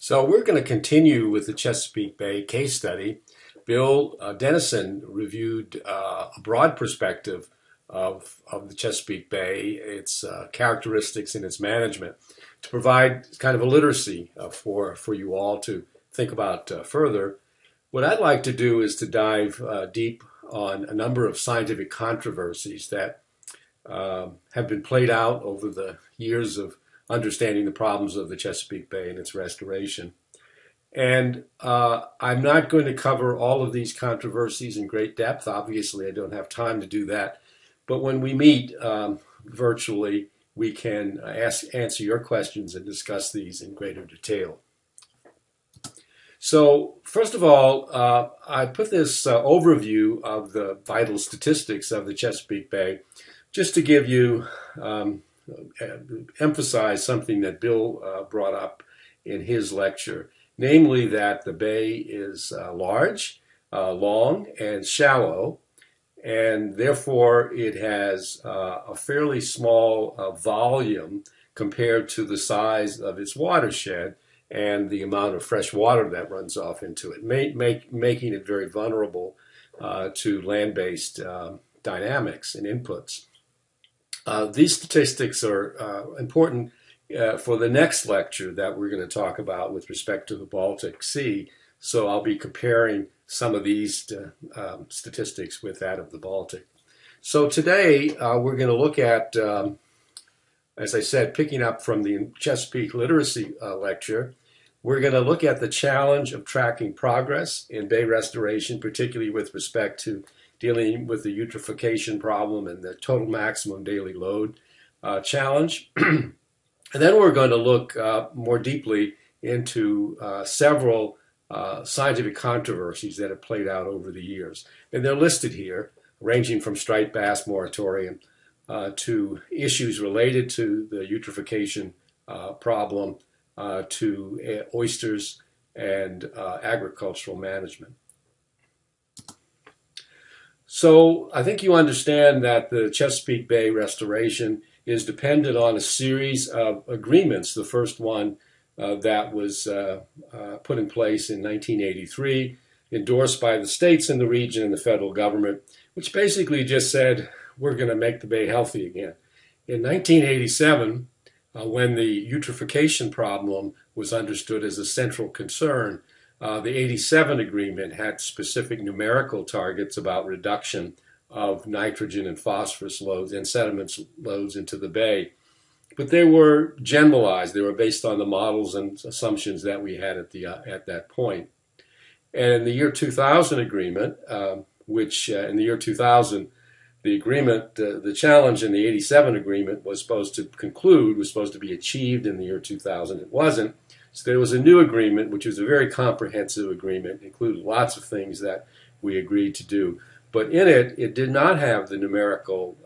So we're going to continue with the Chesapeake Bay case study. Bill Dennison reviewed a broad perspective of the Chesapeake Bay, its characteristics and its management, to provide kind of a literacy for you all to think about further. What I'd like to do is to dive deep on a number of scientific controversies that have been played out over the years of understanding the problems of the Chesapeake Bay and its restoration. And I'm not going to cover all of these controversies in great depth. Obviously, I don't have time to do that. But when we meet virtually, we can answer your questions and discuss these in greater detail. So, first of all, I put this overview of the vital statistics of the Chesapeake Bay just to give you emphasize something that Bill brought up in his lecture, namely that the bay is large, long, and shallow, and therefore it has a fairly small volume compared to the size of its watershed and the amount of fresh water that runs off into it, making it very vulnerable to land-based dynamics and inputs. These statistics are important for the next lecture that we're going to talk about with respect to the Baltic Sea. So I'll be comparing some of these statistics with that of the Baltic. So today we're going to look at, as I said, picking up from the Chesapeake Literacy lecture, we're going to look at the challenge of tracking progress in bay restoration, particularly with respect to dealing with the eutrophication problem and the total maximum daily load challenge. And then we're going to look more deeply into several scientific controversies that have played out over the years. And they're listed here, ranging from striped bass moratorium to issues related to the eutrophication problem to oysters and agricultural management. So I think you understand that the Chesapeake Bay restoration is dependent on a series of agreements. The first one that was put in place in 1983, endorsed by the states in the region and the federal government, which basically just said, we're going to make the bay healthy again. In 1987, when the eutrophication problem was understood as a central concern, the 87 agreement had specific numerical targets about reduction of nitrogen and phosphorus loads and sediments loads into the bay. But they were generalized. They were based on the models and assumptions that we had at that point. And in the year 2000 agreement, which in the year 2000, the agreement, the challenge in the 87 agreement was supposed to conclude, was supposed to be achieved in the year 2000. It wasn't. So there was a new agreement, which was a very comprehensive agreement, included lots of things that we agreed to do. But in it, it did not have the numerical,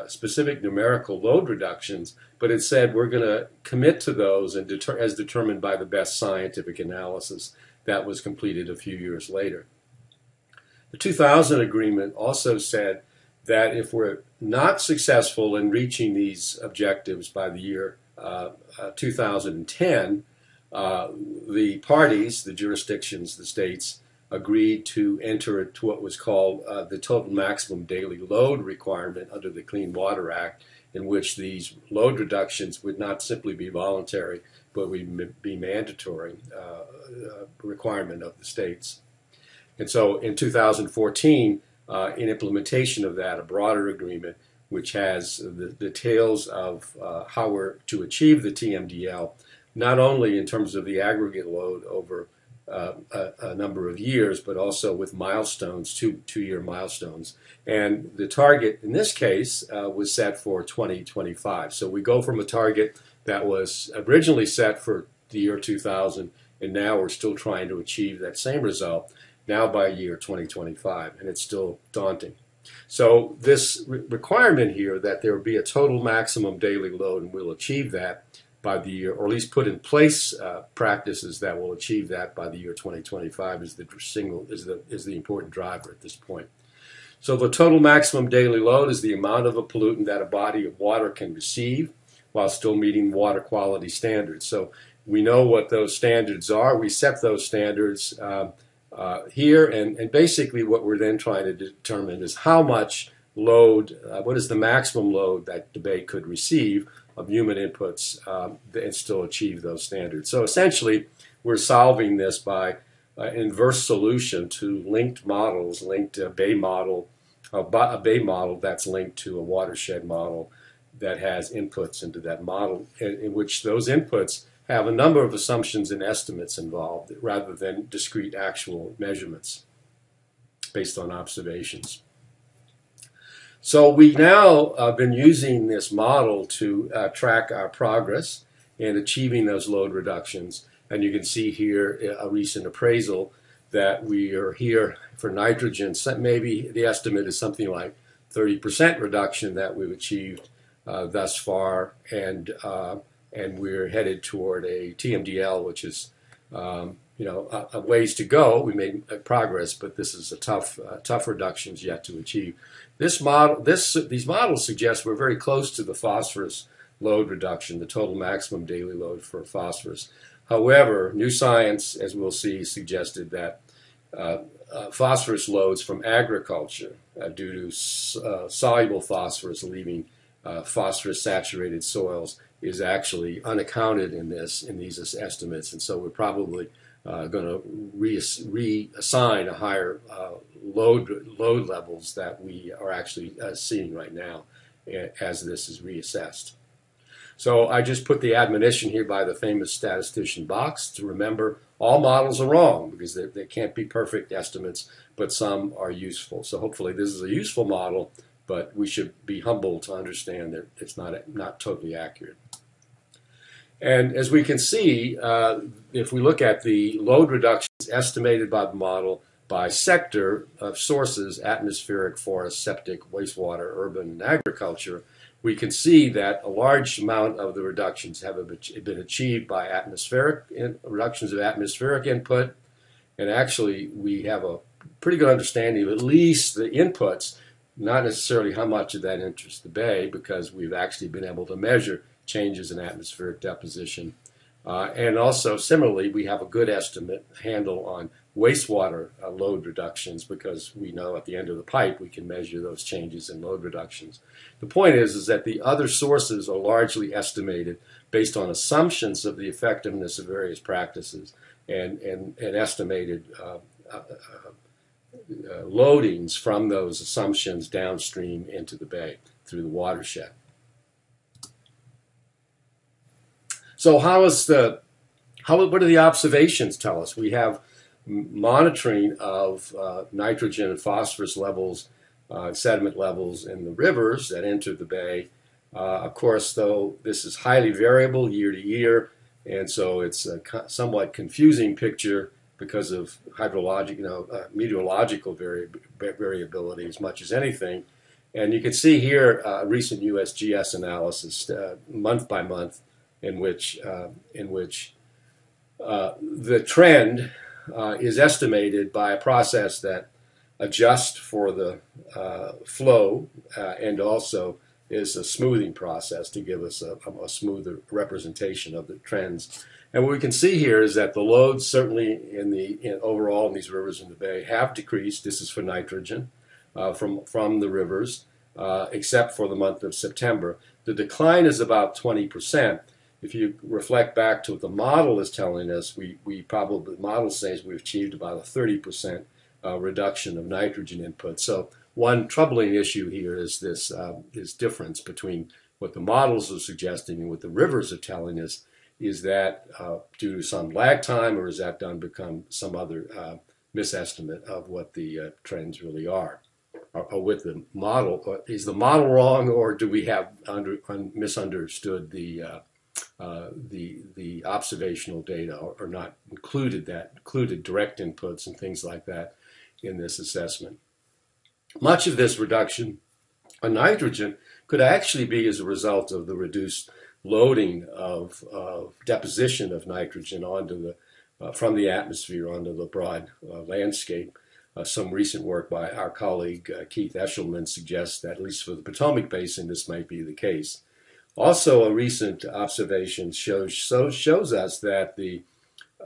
specific numerical load reductions, but it said we're going to commit to those and as determined by the best scientific analysis that was completed a few years later. The 2000 agreement also said that if we're not successful in reaching these objectives by the year 2010, the parties, the jurisdictions, the states, agreed to enter into what was called the total maximum daily load requirement under the Clean Water Act, in which these load reductions would not simply be voluntary, but would be mandatory requirement of the states. And so in 2014, in implementation of that, a broader agreement, which has the details of how we're to achieve the TMDL, not only in terms of the aggregate load over a number of years, but also with milestones, two-year milestones. And the target in this case was set for 2025. So we go from a target that was originally set for the year 2000, and now we're still trying to achieve that same result, now by year 2025, and it's still daunting. So this requirement here that there will be a total maximum daily load, and we'll achieve that by the year, or at least put in place practices that will achieve that by the year 2025 is the important driver at this point. So the total maximum daily load is the amount of a pollutant that a body of water can receive while still meeting water quality standards. So We know what those standards are. We set those standards here, and basically what we're then trying to determine is how much load, what is the maximum load that the bay could receive of human inputs and still achieve those standards. So essentially, we're solving this by inverse solution to linked models, linked bay model, a bay model that's linked to a watershed model that has inputs into that model, in which those inputs have a number of assumptions and estimates involved rather than discrete actual measurements based on observations. So we now have been using this model to track our progress in achieving those load reductions. And you can see here a recent appraisal that we are here for nitrogen. Maybe the estimate is something like 30% reduction that we've achieved thus far, and we're headed toward a TMDL, which is a ways to go. We made progress, but this is a tough reductions yet to achieve. These models suggest we're very close to the phosphorus load reduction, the total maximum daily load for phosphorus. However, new science, as we'll see, suggested that phosphorus loads from agriculture due to soluble phosphorus leaving phosphorus-saturated soils is actually unaccounted in these estimates, and so we're probably going to reassign a higher load levels that we are actually seeing right now as this is reassessed. So I just put the admonition here by the famous statistician Box to remember all models are wrong because they can't be perfect estimates, but some are useful. So hopefully this is a useful model, but we should be humble to understand that it's not totally accurate. And as we can see, if we look at the load reductions estimated by the model by sector of sources, atmospheric, forest, septic, wastewater, urban, and agriculture, we can see that a large amount of the reductions have been achieved by reductions of atmospheric input. And actually, we have a pretty good understanding of at least the inputs, not necessarily how much of that enters the bay, because we've actually been able to measure changes in atmospheric deposition. And also, similarly, we have a good handle on wastewater load reductions because we know at the end of the pipe we can measure those changes in load reductions. The point is that the other sources are largely estimated based on assumptions of the effectiveness of various practices and estimated loadings from those assumptions downstream into the bay through the watershed. So what do the observations tell us? We have monitoring of nitrogen and phosphorus levels, sediment levels in the rivers that enter the bay. Of course, though, this is highly variable year to year, and so it's a somewhat confusing picture because of meteorological variability as much as anything. And you can see here a recent USGS analysis month by month in which the trend is estimated by a process that adjusts for the flow and also is a smoothing process to give us a smoother representation of the trends. And what we can see here is that the loads certainly overall in these rivers in the bay have decreased. This is for nitrogen from the rivers, except for the month of September. The decline is about 20%. If you reflect back to what the model is telling us, the model says we've achieved about a 30% reduction of nitrogen input. So one troubling issue here is this difference between what the models are suggesting and what the rivers are telling us. Is that due to some lag time, or is that become some other misestimate of what the trends really are? Or with the model, is the model wrong, or do we have misunderstood the observational data, or not included direct inputs and things like that in this assessment? Much of this reduction on nitrogen could actually be as a result of the reduced loading of deposition of nitrogen from the atmosphere onto the broad landscape. Some recent work by our colleague Keith Eshelman suggests that, at least for the Potomac Basin, this might be the case. Also, a recent observation shows us that the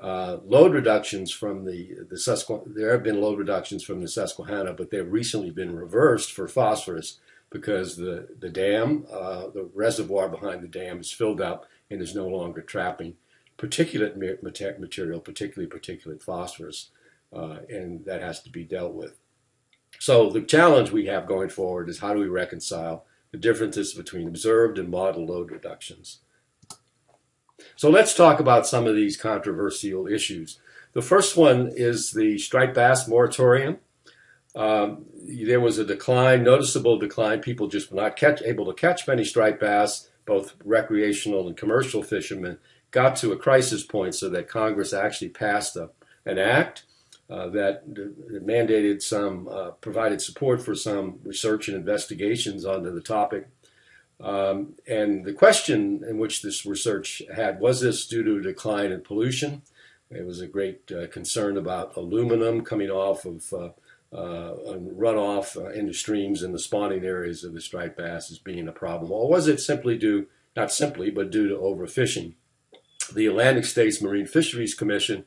load reductions from the Susquehanna, there have been load reductions from the Susquehanna, but they've recently been reversed for phosphorus because the dam, the reservoir behind the dam is filled up and is no longer trapping particulate material, particularly particulate phosphorus, and that has to be dealt with. So the challenge we have going forward is how do we reconcile the differences between observed and model load reductions. So let's talk about some of these controversial issues. The first one is the striped bass moratorium. There was a decline, noticeable decline. People just were not able to catch many striped bass. Both recreational and commercial fishermen got to a crisis point so that Congress actually passed an act that mandated provided support for some research and investigations onto the topic. And the question in which this research had, was this due to a decline in pollution? There was a great concern about aluminum coming off of runoff into streams in the spawning areas of the striped bass as being a problem. Or was it simply due, not simply, but due to overfishing? The Atlantic States Marine Fisheries Commission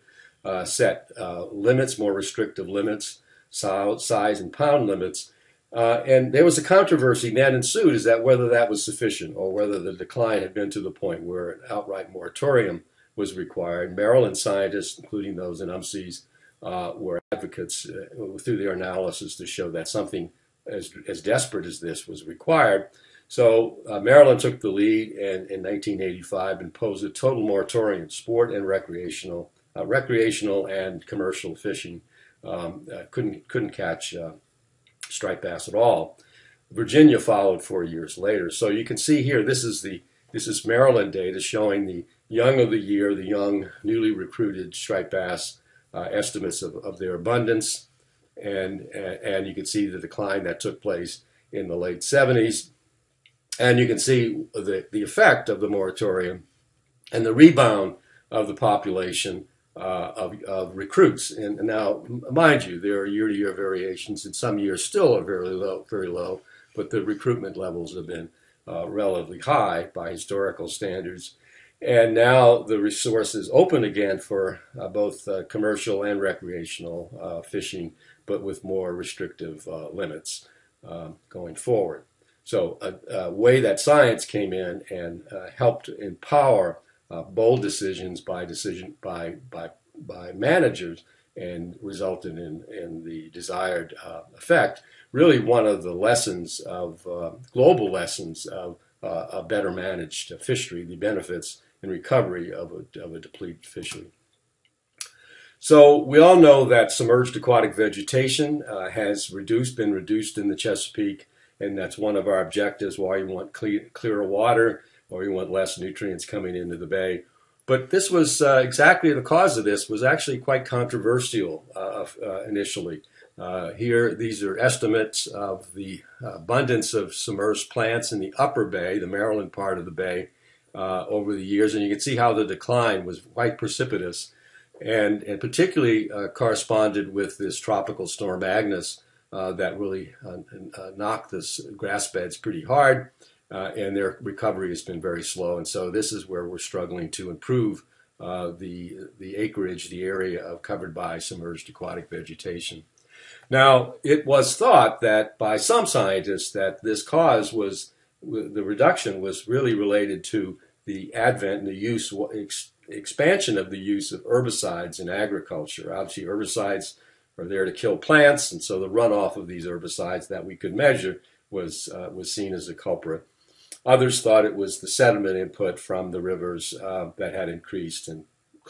set limits, more restrictive limits, size and pound limits. And there was a controversy that ensued is that whether that was sufficient or whether the decline had been to the point where an outright moratorium was required. Maryland scientists, including those in UMCES, were advocates through their analysis to show that something as desperate as this was required. So Maryland took the lead and in 1985 imposed a total moratorium, sport and recreational and commercial fishing couldn't catch striped bass at all. Virginia followed 4 years later. So you can see here, this is Maryland data showing the young of the year, the young newly recruited striped bass estimates of their abundance, and you can see the decline that took place in the late 70s, and you can see the effect of the moratorium and the rebound of the population of recruits. And now, mind you, there are year-to-year variations, and some years still are very low, but the recruitment levels have been relatively high by historical standards. And now the resource is open again for both commercial and recreational fishing, but with more restrictive limits going forward. So a way that science came in and helped empower bold decisions by managers and resulted in the desired effect. Really, one of the lessons of global lessons of a better managed fishery, the benefits and recovery of a depleted fishery. So we all know that submerged aquatic vegetation has been reduced in the Chesapeake, and that's one of our objectives, why you want clearer water or you want less nutrients coming into the bay. But this was exactly the cause of this was actually quite controversial initially. Here, these are estimates of the abundance of submerged plants in the upper bay, the Maryland part of the bay, over the years, and you can see how the decline was quite precipitous, and particularly corresponded with this tropical storm Agnes that really knocked the grass beds pretty hard. And their recovery has been very slow, and so this is where we're struggling to improve the acreage, the area covered by submerged aquatic vegetation. Now, it was thought that by some scientists that this cause was the reduction was really related to the advent and the use expansion of the use of herbicides in agriculture. Obviously, herbicides are there to kill plants, and so the runoff of these herbicides that we could measure was seen as a culprit. Others thought it was the sediment input from the rivers that had increased and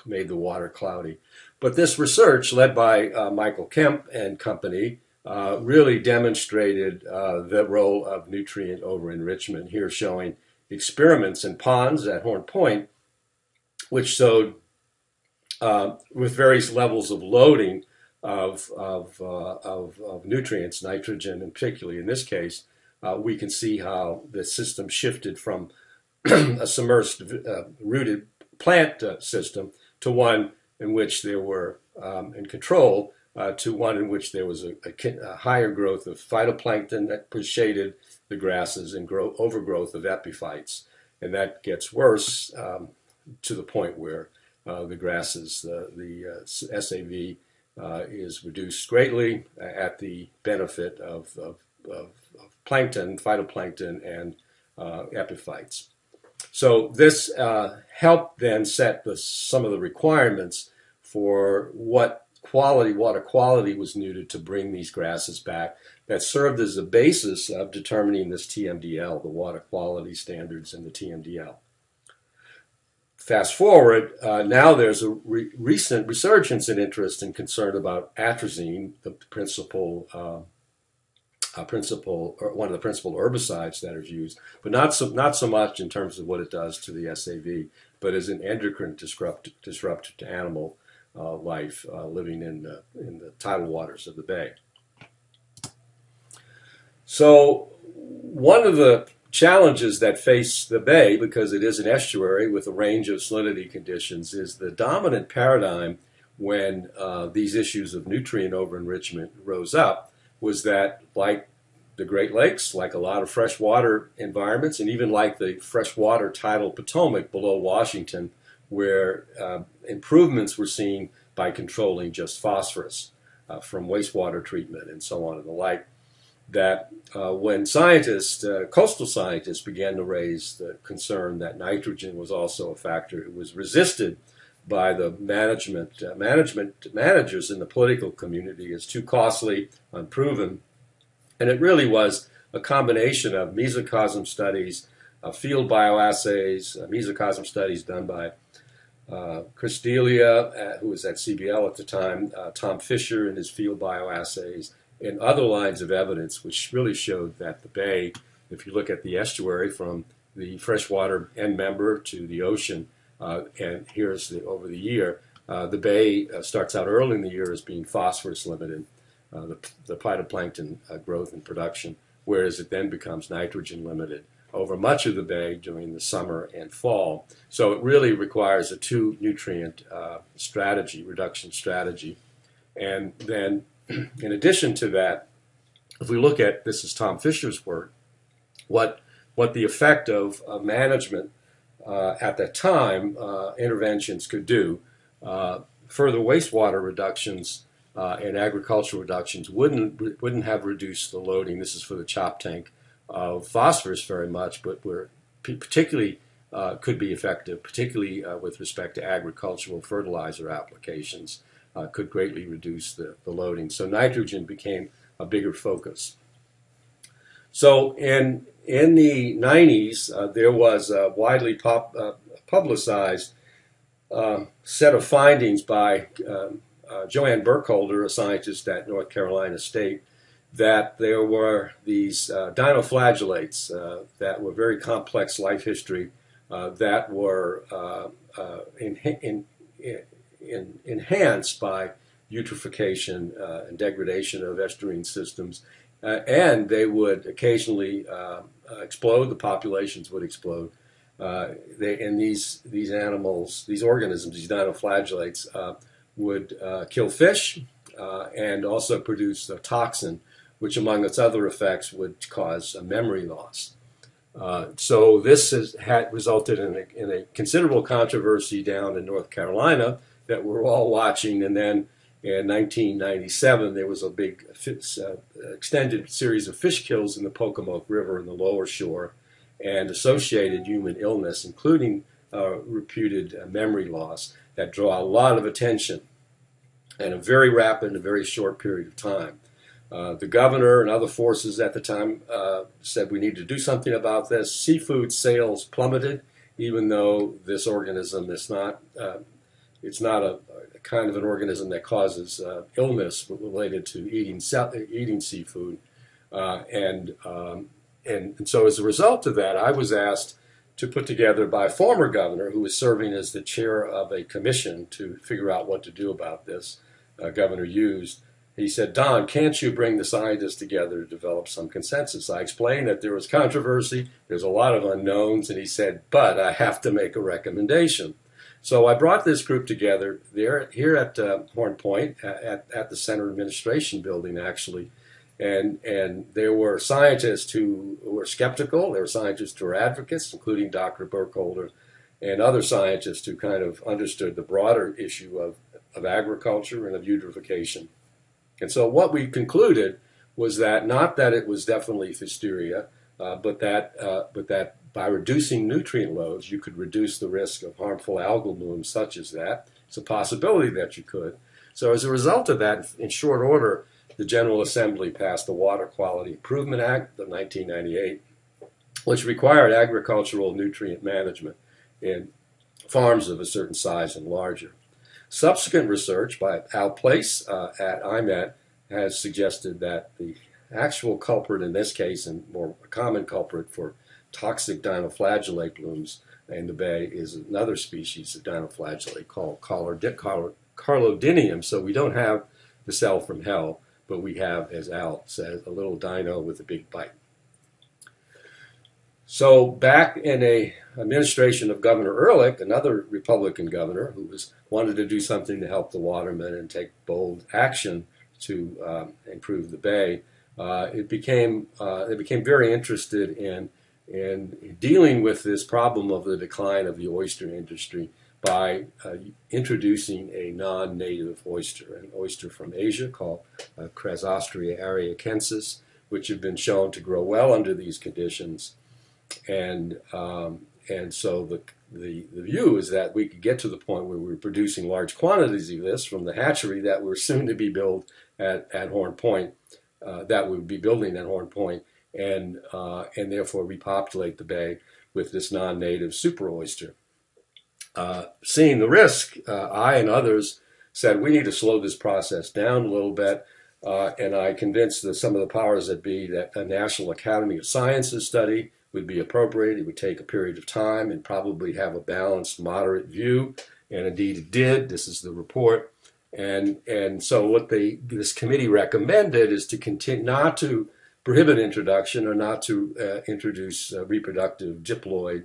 made the water cloudy. But this research, led by Michael Kemp and company, really demonstrated the role of nutrient over-enrichment, here showing experiments in ponds at Horn Point, which showed with various levels of loading of nutrients, nitrogen, and particularly in this case, we can see how the system shifted from a submerged rooted plant system to one in which there were in control to one in which there was a higher growth of phytoplankton that shaded the grasses and overgrowth of epiphytes. and that gets worse to the point where the grasses, the SAV is reduced greatly at the benefit of plankton, phytoplankton, and epiphytes. So this helped then set some of the requirements for what water quality was needed to bring these grasses back. That served as the basis of determining this TMDL, the water quality standards in the TMDL. Fast forward, now there's a recent resurgence in interest and concern about atrazine, the one of the principal herbicides that is used, but not so much in terms of what it does to the SAV, but as an endocrine disruptor to animal life living in the tidal waters of the bay. So one of the challenges that face the bay, because it is an estuary with a range of salinity conditions, is the dominant paradigm when these issues of nutrient over-enrichment rose up was that, like the Great Lakes, like a lot of freshwater environments, and even like the freshwater tidal Potomac below Washington, where improvements were seen by controlling just phosphorus from wastewater treatment and so on and the like, that when coastal scientists began to raise the concern that nitrogen was also a factor, it was resisted by the managers in the political community as too costly, unproven. And it really was a combination of mesocosm studies, field bioassays, mesocosm studies done by Chris Delia, who was at CBL at the time, Tom Fisher in his field bioassays, and other lines of evidence which really showed that the bay, if you look at the estuary from the freshwater end member to the ocean, and here's over the year, the bay starts out early in the year as being phosphorus limited, the phytoplankton growth and production, whereas it then becomes nitrogen limited over much of the bay during the summer and fall. So it really requires a two-nutrient reduction strategy. And then in addition to that, if we look at, this is Tom Fisher's work, what the effect of management at that time, interventions could do, further wastewater reductions and agricultural reductions wouldn't have reduced the loading. This is for the chop tank of phosphorus very much, but were particularly could be effective, particularly with respect to agricultural fertilizer applications. Could greatly reduce the loading. So nitrogen became a bigger focus. So in the 90s, there was a widely publicized set of findings by Joanne Burkholder, a scientist at North Carolina State, that there were these dinoflagellates that were very complex life history that were enhanced by eutrophication and degradation of estuarine systems, and they would occasionally explode. The populations would explode. And these animals, these organisms, these dinoflagellates, would kill fish and also produce a toxin, which, among its other effects, would cause a memory loss. So this had resulted in a considerable controversy down in North Carolina that we're all watching. And then in 1997, there was a big extended series of fish kills in the Pocomoke River in the lower shore and associated human illness, including reputed memory loss, that draw a lot of attention in a very rapid and very short period of time. The governor and other forces at the time said we need to do something about this. Seafood sales plummeted, even though this organism is not it's not a kind of an organism that causes illness related to eating seafood. And so as a result of that, I was asked to put together by a former governor who was serving as the chair of a commission to figure out what to do about this, Governor Hughes. He said, "Don, can't you bring the scientists together to develop some consensus?" I explained that there was controversy, there's a lot of unknowns, and he said, "But I have to make a recommendation." So I brought this group together here at Horn Point, at the Center Administration Building, actually, And there were scientists who were skeptical. There were scientists who were advocates, including Dr. Burkholder, and other scientists who kind of understood the broader issue of agriculture and of eutrophication. And so what we concluded was that not that it was definitely Pfiesteria, but that by reducing nutrient loads, you could reduce the risk of harmful algal blooms such as that. It's a possibility that you could. So as a result of that, in short order, the General Assembly passed the Water Quality Improvement Act of 1998, which required agricultural nutrient management in farms of a certain size and larger. Subsequent research by Al Place at IMET has suggested that the actual culprit in this case, and more common culprit for toxic dinoflagellate blooms in the bay, is another species of dinoflagellate called Carlodinium. So we don't have the cell from hell, but we have, as Al says, a little dino with a big bite. So back in a administration of Governor Ehrlich, another Republican governor who wanted to do something to help the watermen and take bold action to improve the bay, they became very interested in dealing with this problem of the decline of the oyster industry by introducing a non-native oyster, an oyster from Asia called Chrysostria ariecensis, which had been shown to grow well under these conditions. And so the view is that we could get to the point where we were producing large quantities of this from the hatchery that were soon to be built at Horn Point, that we would be building at Horn Point, and therefore repopulate the bay with this non-native super oyster. Seeing the risk, I and others said we need to slow this process down a little bit, and I convinced some of the powers that be that a National Academy of Sciences study would be appropriate. It would take a period of time and probably have a balanced, moderate view, and indeed it did. This is the report. And so what this committee recommended is to continue, not to prohibit introduction or not to introduce reproductive diploid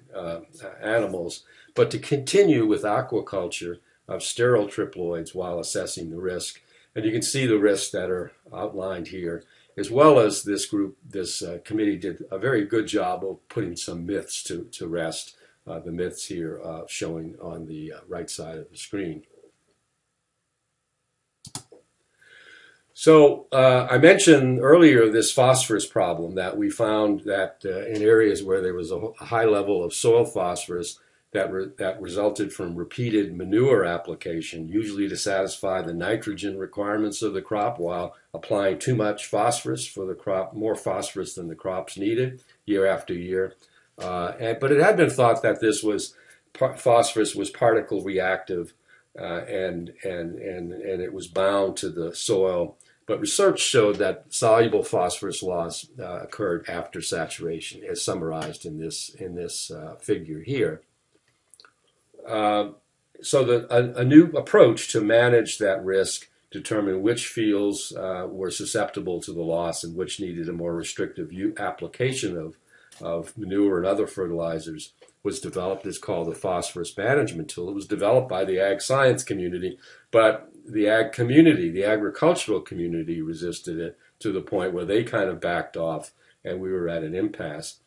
animals, but to continue with aquaculture of sterile triploids while assessing the risk. And you can see the risks that are outlined here, as well as this committee did a very good job of putting some myths to rest. The myths here showing on the right side of the screen. So I mentioned earlier this phosphorus problem, that we found that in areas where there was a high level of soil phosphorus that resulted from repeated manure application, usually to satisfy the nitrogen requirements of the crop while applying too much phosphorus for the crop, more phosphorus than the crops needed year after year. But it had been thought that this was phosphorus was particle reactive and it was bound to the soil. But research showed that soluble phosphorus loss occurred after saturation, as summarized in this figure here. So a new approach to manage that risk, determine which fields were susceptible to the loss and which needed a more restrictive application of manure and other fertilizers, was developed. It's called the Phosphorus Management tool. It was developed by the ag science community, but the ag community, the agricultural community, resisted it to the point where they kind of backed off, and we were at an impasse.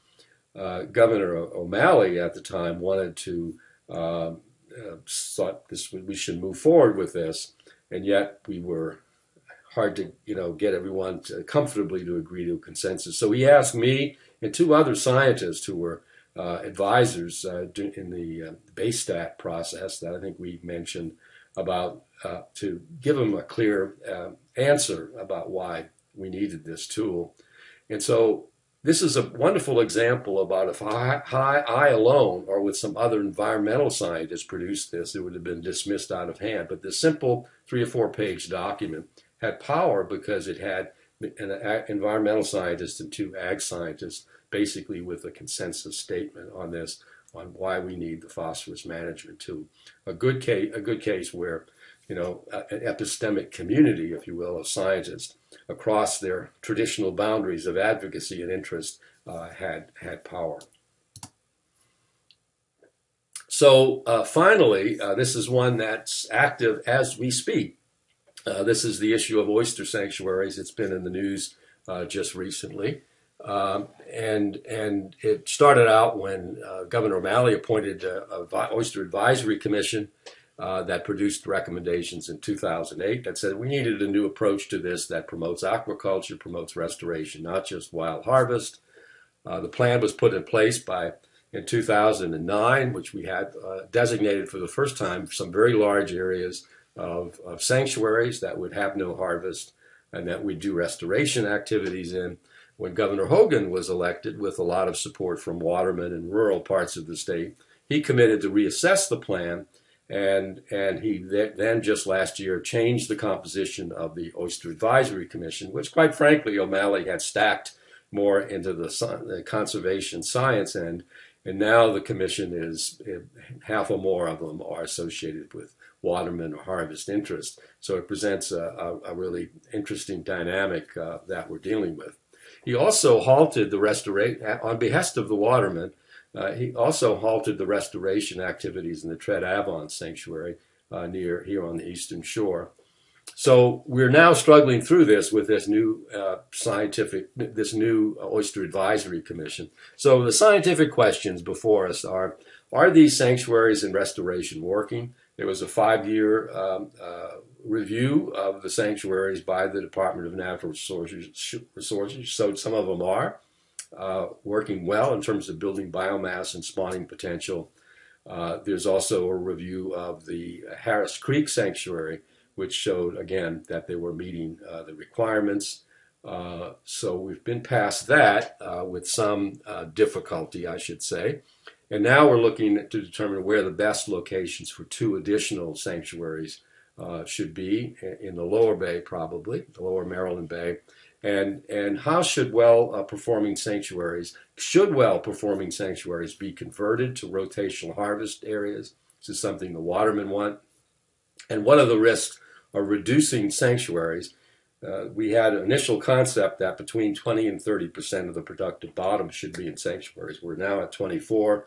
Governor O'Malley at the time wanted to thought we should move forward with this, and yet we were hard to get everyone comfortably to agree to a consensus. So he asked me and two other scientists who were advisors in the Baystat process that I think we mentioned about to give them a clear answer about why we needed this tool. And so this is a wonderful example about if I alone or with some other environmental scientists produced this, it would have been dismissed out of hand. But this simple 3 or 4 page document had power because it had an environmental scientist and 2 ag scientists basically with a consensus statement on this, on why we need the phosphorus management tool. A good case where an epistemic community, if you will, of scientists across their traditional boundaries of advocacy and interest had power. So finally, this is one that's active as we speak. This is the issue of oyster sanctuaries. It's been in the news just recently. And it started out when Governor O'Malley appointed a Oyster Advisory Commission that produced recommendations in 2008 that said we needed a new approach to this that promotes aquaculture, promotes restoration, not just wild harvest. The plan was put in place in 2009, which we had designated for the first time some very large areas of sanctuaries that would have no harvest and that we'd do restoration activities in. When Governor Hogan was elected, with a lot of support from watermen in rural parts of the state, he committed to reassess the plan, and he then just last year changed the composition of the Oyster Advisory Commission, which quite frankly O'Malley had stacked more into the conservation science end, and now the commission is half or more of them are associated with watermen or harvest interest. So it presents a really interesting dynamic that we're dealing with. He also halted the restoration, on behest of the watermen, he also halted the restoration activities in the Tread Avon Sanctuary near here on the eastern shore. So we're now struggling through this with this new this new Oyster Advisory Commission. So the scientific questions before us are these sanctuaries in restoration working? There was a 5-year review of the sanctuaries by the Department of Natural Resources, so some of them are working well in terms of building biomass and spawning potential. There's also a review of the Harris Creek Sanctuary, which showed, again, that they were meeting the requirements. So we've been past that with some difficulty, I should say. And now we're looking to determine where the best locations for 2 additional sanctuaries should be in the lower bay, probably, the lower Maryland Bay. And how should well-performing sanctuaries be converted to rotational harvest areas? This is something the watermen want. And what are the risks of reducing sanctuaries? We had an initial concept that between 20 and 30% of the productive bottom should be in sanctuaries. We're now at 24.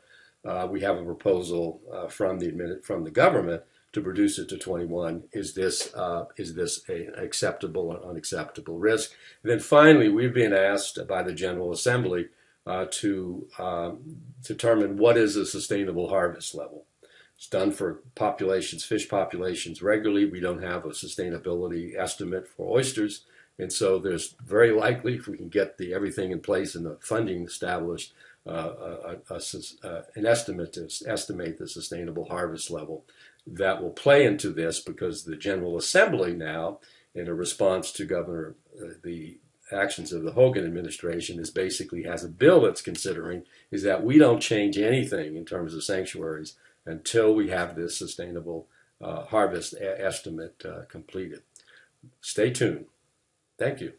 We have a proposal from the government to reduce it to 21. Is this an acceptable or unacceptable risk? And then finally, we've been asked by the General Assembly to determine what is a sustainable harvest level. It's done for fish populations regularly. We don't have a sustainability estimate for oysters. And so there's very likely, if we can get everything in place and the funding established, an estimate to estimate the sustainable harvest level that will play into this, because the General Assembly now, in a response to the actions of the Hogan administration, basically has a bill that's considering is that we don't change anything in terms of sanctuaries until we have this sustainable harvest estimate completed. Stay tuned. Thank you.